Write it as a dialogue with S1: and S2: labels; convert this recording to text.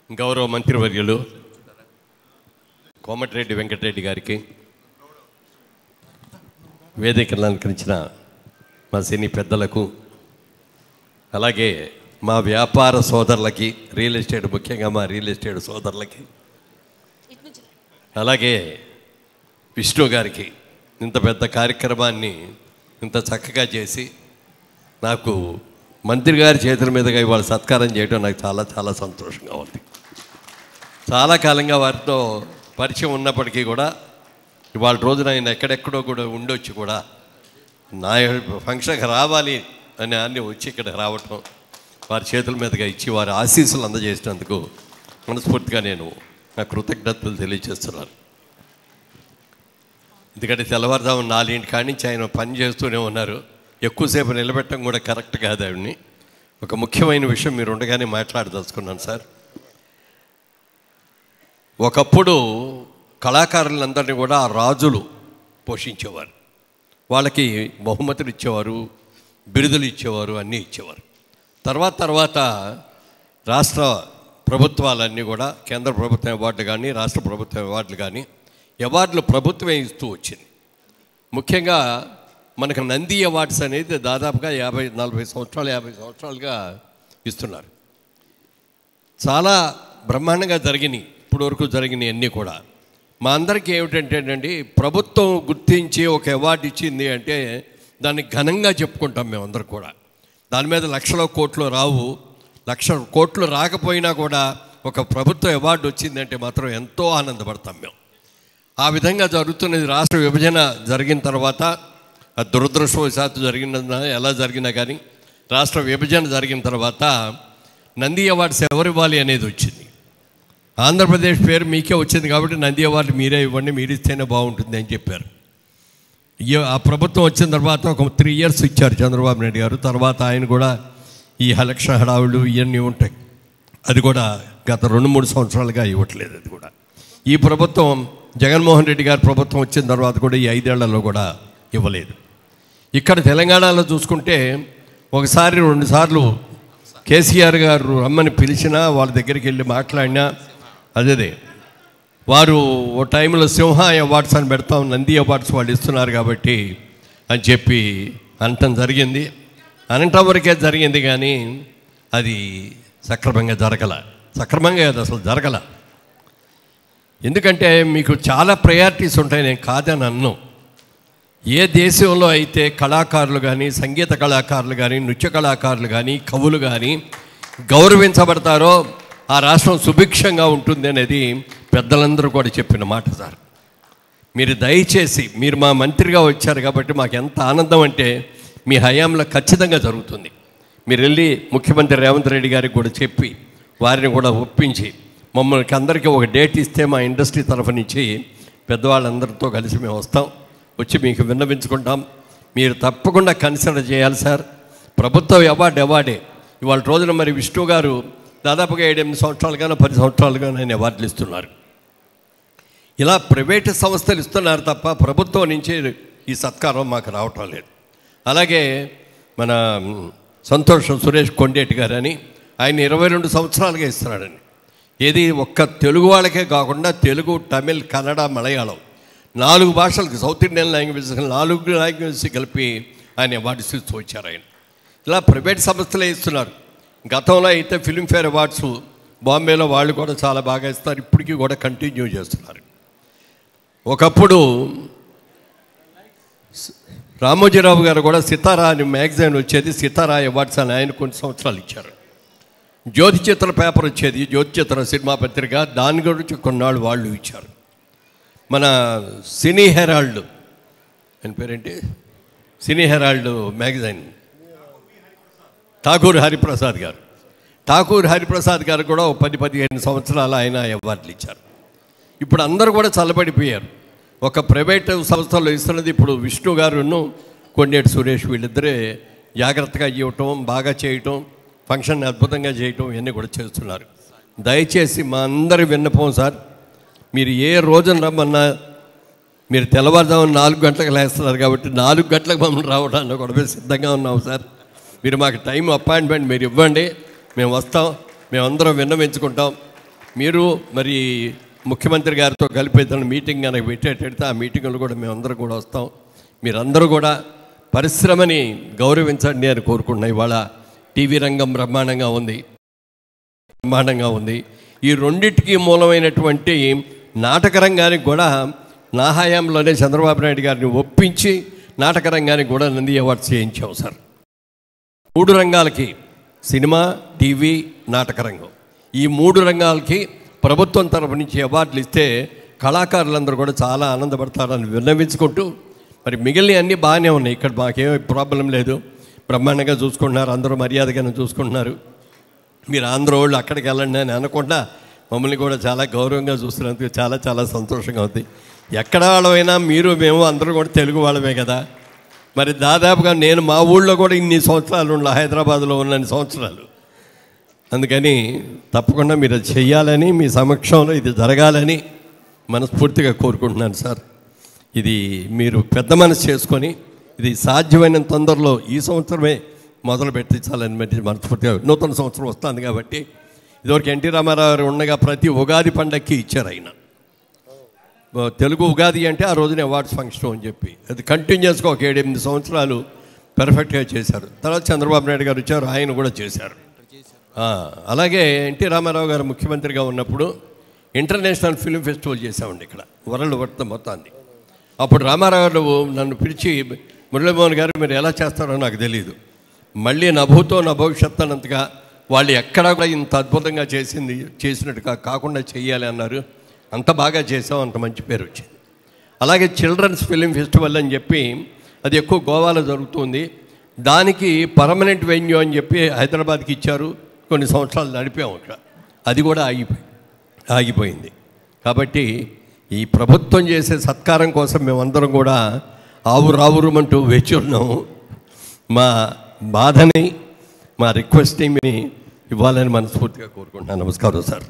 S1: గౌరవ మంత్రివర్యులు కోమటిరెడ్డి వెంకటరెడ్డి గారికి, వేదికను అలంకరించిన మా సినీ పెద్దలకు, అలాగే మా వ్యాపార సోదరులకి, రియల్ ఎస్టేట్ ముఖ్యంగా మా రియల్ ఎస్టేట్ సోదరులకి, అలాగే విష్ణు గారికి ఇంత పెద్ద కార్యక్రమాన్ని ఇంత చక్కగా చేసి నాకు మంత్రి గారి చేతుల మీదుగా ఇవాళ సత్కారం చేయడం నాకు చాలా చాలా సంతోషంగా ఉంది. చాలా కాలంగా వారితో పరిచయం ఉన్నప్పటికీ కూడా ఇవాళ రోజున ఆయన ఎక్కడెక్కడో కూడా ఉండొచ్చు కూడా నా ఫంక్షన్కి రావాలి అని అన్నీ వచ్చి ఇక్కడికి రావటం, వారి చేతుల మీదుగా ఇచ్చి వారి ఆశీస్సులు అందజేసినందుకు మనస్ఫూర్తిగా నేను నా కృతజ్ఞతలు తెలియజేస్తున్నాను. ఎందుకంటే తెల్లవారుజాము 4 కాడి నుంచి ఆయన పని చేస్తూనే ఉన్నారు. ఎక్కువసేపు నిలబెట్టడం కూడా కరెక్ట్ కాదు. ఆవిడ్ని ఒక ముఖ్యమైన విషయం మీరు ఉండగానే మాట్లాడదలుచుకున్నాను సార్. ఒకప్పుడు కళాకారులందరినీ కూడా రాజులు పోషించేవారు, వాళ్ళకి బహుమతులు ఇచ్చేవారు, బిరుదులు ఇచ్చేవారు, అన్నీ ఇచ్చేవారు. తర్వాత రాష్ట్ర ప్రభుత్వాలన్నీ కూడా కేంద్ర ప్రభుత్వం అవార్డులు కానీ రాష్ట్ర ప్రభుత్వం అవార్డులు కానీ అవార్డులు ప్రభుత్వమే ఇస్తూ వచ్చింది. ముఖ్యంగా మనకు నంది అవార్డ్స్ అనేది దాదాపుగా 40 సంవత్సరాలుగా ఇస్తున్నారు. చాలా బ్రహ్మాండంగా జరిగినాయి ఇప్పటివరకు జరిగినాయి అన్నీ కూడా. మా అందరికీ ఏమిటంటేనండి, ప్రభుత్వం గుర్తించి ఒక అవార్డు ఇచ్చింది అంటే దాన్ని ఘనంగా చెప్పుకుంటాం మేమందరం కూడా. దాని మీద లక్షల కోట్లు రావు, 1,00,000 కోట్లు రాకపోయినా కూడా ఒక ప్రభుత్వ అవార్డు వచ్చిందంటే మాత్రం ఎంతో ఆనందపడతాం మేము. ఆ విధంగా జరుగుతున్నది. రాష్ట్ర విభజన జరిగిన తర్వాత, అది దురదృష్టవశాత్తు జరిగిన ఎలా జరిగినా కానీ రాష్ట్ర విభజన జరిగిన తర్వాత నంది అవార్డ్స్ ఎవరు ఇవ్వాలి అనేది వచ్చింది. ఆంధ్రప్రదేశ్ పేరు మీకే వచ్చింది కాబట్టి నంది అవార్డు మీరే ఇవ్వండి, మీరు ఇస్తేనే బాగుంటుంది అని చెప్పారు. ఆ ప్రభుత్వం వచ్చిన తర్వాత ఒక 3 years ఇచ్చారు చంద్రబాబు నాయుడు గారు. తర్వాత ఆయన కూడా ఈ ఎలక్షన్ హడావులు ఇవన్నీ ఉంటాయి, అది కూడా గత 2-3 సంవత్సరాలుగా ఇవ్వట్లేదు. అది కూడా ఈ ప్రభుత్వం జగన్మోహన్ రెడ్డి గారి ప్రభుత్వం వచ్చిన తర్వాత కూడా ఈ 5 ఏళ్లలో కూడా ఇవ్వలేదు. ఇక్కడ తెలంగాణలో చూసుకుంటే 1-2 సార్లు కేసీఆర్ గారు రమ్మని పిలిచినా వాళ్ళ దగ్గరికి వెళ్ళి మాట్లాడినా అదే వారు ఓ టైంలో సింహ అవార్డ్స్ అని పెడతాం, నంది అవార్డ్స్ వాళ్ళు ఇస్తున్నారు కాబట్టి అని చెప్పి అనటం జరిగింది. అనటం వరకే జరిగింది కానీ అది సక్రమంగా సక్రమంగా అసలు జరగల. ఎందుకంటే మీకు చాలా ప్రయారిటీస్ ఉంటాయి, నేను కాదని అన్ను. ఏ దేశంలో అయితే కళాకారులు కానీ, సంగీత కళాకారులు కానీ, నృత్య కళాకారులు కానీ, కవులు కానీ గౌరవించబడతారో ఆ రాష్ట్రం సుభిక్షంగా ఉంటుంది అనేది పెద్దలందరూ కూడా చెప్పిన మాట సార్. మీరు దయచేసి, మీరు మా మంత్రిగా వచ్చారు కాబట్టి మాకు ఎంత ఆనందం అంటే మీ హయాంలో ఖచ్చితంగా జరుగుతుంది. మీరు వెళ్ళి ముఖ్యమంత్రి రేవంత్ రెడ్డి గారికి కూడా చెప్పి వారిని కూడా ఒప్పించి మమ్మల్ని అందరికీ ఒక డేట్ ఇస్తే మా ఇండస్ట్రీ తరఫు నుంచి పెద్దవాళ్ళందరితో కలిసి మేము వస్తాం, వచ్చి మీకు విన్నవించుకుంటాం. మీరు తప్పకుండా కన్సిడర్ చేయాలి సార్. ప్రభుత్వ అవార్డే ఇవాళ రోజున మరి విష్ణు గారు దాదాపుగా 7-8 సంవత్సరాలుగానో 10 సంవత్సరాలుగానో ఆయన అవార్డులు ఇస్తున్నారు. ఇలా ప్రైవేటు సంస్థలు ఇస్తున్నారు తప్ప ప్రభుత్వం నుంచి ఈ సత్కారం మాకు రావటం లేదు. అలాగే మన సురేష్ కొండేటి గారు అని ఆయన 22 సంవత్సరాలుగా ఇస్తున్నాడండి. ఏది ఒక్క తెలుగు వాళ్ళకే కాకుండా తెలుగు, తమిళ్, కన్నడ, మలయాళం 4 భాషలకు, సౌత్ ఇండియన్ లాంగ్వేజెస్ 4 లాంగ్వేజెస్ కలిపి ఆయన అవార్డ్స్ ఇస్తూ వచ్చారు. ఆయన ఇలా ప్రైవేట్ సంస్థలే ఇస్తున్నారు. గతంలో అయితే ఫిల్మ్ఫేర్ అవార్డ్స్ బాంబేలో వాళ్ళు కూడా చాలా బాగా ఇస్తారు, ఇప్పటికీ కూడా కంటిన్యూ చేస్తున్నారు. ఒకప్పుడు రామోజీరావు గారు కూడా సితారా అని మ్యాగజైన్ వచ్చేది, సితారా అవార్డ్స్ అని ఆయన కొన్ని సంవత్సరాలు ఇచ్చారు. జ్యోతి చిత్ర పేపర్ వచ్చేది, జ్యోతి చిత్ర సినిమా పత్రిక, దాని గురించి కొన్నాళ్ళు వాళ్ళు ఇచ్చారు. మన సినీ హెరాల్డ్ అని పేరేంటి, సినీ హెరాల్డ్ మ్యాగజైన్ ఠాకూర్ హరిప్రసాద్ గారు కూడా 10-15 సంవత్సరాలు ఆయన అవార్డులు ఇచ్చారు. ఇప్పుడు అందరూ కూడా చల్లబడిపోయారు. ఒక ప్రైవేట్ సంస్థలో ఇస్తున్నది ఇప్పుడు విష్ణు గారును కొండేటి సురేష్ వీళ్ళిద్దరే జాగ్రత్తగా ఇవ్వటం, బాగా చేయటం, ఫంక్షన్ అద్భుతంగా చేయటం ఇవన్నీ కూడా చేస్తున్నారు. దయచేసి మా అందరి విన్నపం సార్, మీరు ఏ రోజున రమ్మన్నా, మీరు తెల్లవారుజామున 4 గంటలకు లేస్తున్నారు కాబట్టి 4 గంటలకు మమ్మల్ని రావడానికి కూడా మేము సిద్ధంగా ఉన్నాం సార్. మీరు మాకు టైం అపాయింట్మెంట్ మీరు ఇవ్వండి, మేము వస్తాం, మేమందరం విన్నవించుకుంటాం. మీరు మరి ముఖ్యమంత్రి గారితో కలిపి ఏదైనా మీటింగ్ కనుక పెట్టేటైతే ఆ మీటింగ్లో కూడా మేమందరం కూడా వస్తాం. మీరందరూ కూడా పరిశ్రమని గౌరవించండి అని కోరుకుంటున్నాం. ఇవాళ టీవీ రంగం బ్రహ్మాండంగా ఉంది. ఈ రెండింటికి మూలమైనటువంటి నాటక రంగానికి కూడా నా హయాంలోనే చంద్రబాబు నాయుడు గారిని ఒప్పించి నాటక రంగానికి కూడా నంది అవార్డ్స్ చేయించాం సార్. 3 రంగాలకి, సినిమా, టీవీ, నాటక రంగం, ఈ 3 రంగాలకి ప్రభుత్వం తరపు నుంచి అవార్డులు ఇస్తే కళాకారులందరూ కూడా చాలా ఆనందపడతారని విన్నవించుకుంటూ, మరి మిగిలిన అన్నీ బాగానే ఉన్నాయి. ఇక్కడ మాకేమీ ప్రాబ్లం లేదు, బ్రహ్మాండంగా చూసుకుంటున్నారు, అందరూ మర్యాదగానే చూసుకుంటున్నారు. మీరు ఆంధ్ర వాళ్ళు అక్కడికి వెళ్ళండి అని అనకుండా మమ్మల్ని కూడా చాలా గౌరవంగా చూస్తున్నందుకు చాలా చాలా సంతోషంగా ఉంది. ఎక్కడ వాళ్ళమైనా మీరు మేము అందరూ కూడా తెలుగు వాళ్ళమే కదా. మరి దాదాపుగా నేను మా ఊళ్ళో కూడా ఇన్ని సంవత్సరాలు ఉండాలి, హైదరాబాద్లో ఉన్నన్ని సంవత్సరాలు. అందుకని తప్పకుండా మీరు అది చెయ్యాలని, మీ సమక్షంలో ఇది జరగాలని మనస్ఫూర్తిగా కోరుకుంటున్నాను సార్. ఇది మీరు పెద్ద మనసు చేసుకొని ఇది సాధ్యమైన తొందరలో ఈ సంవత్సరమే మొదలు పెట్టించాలని మనస్ఫూర్తిగా. నూతన సంవత్సరం వస్తుంది కాబట్టి ఇదివరకు ఎన్టీ రామారావు గారు ఉండగా ప్రతి ఉగాది పండగకి ఇచ్చారు ఆయన. తెలుగు ఉగాది అంటే ఆ రోజున అవార్డ్స్ ఫంక్షన్ అని చెప్పి అది కంటిన్యూస్గా ఒక 7-8 సంవత్సరాలు పర్ఫెక్ట్గా చేశారు. తర్వాత చంద్రబాబు నాయుడు గారు వచ్చారు, ఆయన కూడా చేశారు. అలాగే ఎన్టీ రామారావు గారు ముఖ్యమంత్రిగా ఉన్నప్పుడు ఇంటర్నేషనల్ ఫిల్మ్ ఫెస్టివల్ చేసామండి ఇక్కడ వరల్డ్ మొత్తాన్ని. అప్పుడు రామారావు గారు నన్ను పిలిచి, మురళీమోహన్ గారు మీరు ఎలా చేస్తారో నాకు తెలియదు, మళ్ళీ నభూతో నా భవిష్యత్తు అన్నంతగా వాళ్ళు ఎక్కడా కూడా ఇంత అద్భుతంగా చేసినట్టుగా కాకుండా చెయ్యాలి అన్నారు. అంత బాగా చేసాం, అంత మంచి పేరు వచ్చింది. అలాగే చిల్డ్రన్స్ ఫిలిం ఫెస్టివల్ అని చెప్పి అది ఎక్కువ గోవాలో జరుగుతుంది. దానికి పర్మనెంట్ వెన్యూ అని చెప్పి హైదరాబాద్కి ఇచ్చారు. కొన్ని సంవత్సరాలు నడిపాము ఇక్కడ, అది కూడా ఆగిపోయింది. కాబట్టి ఈ ప్రభుత్వం చేసే సత్కారం కోసం మేమందరం కూడా ఆవురావురమంటూ వేచి ఉన్నాము. మా బాధని, మా రిక్వెస్ట్ని ఇవ్వాలని మనస్ఫూర్తిగా కోరుకుంటున్నాను. నమస్కారం సార్.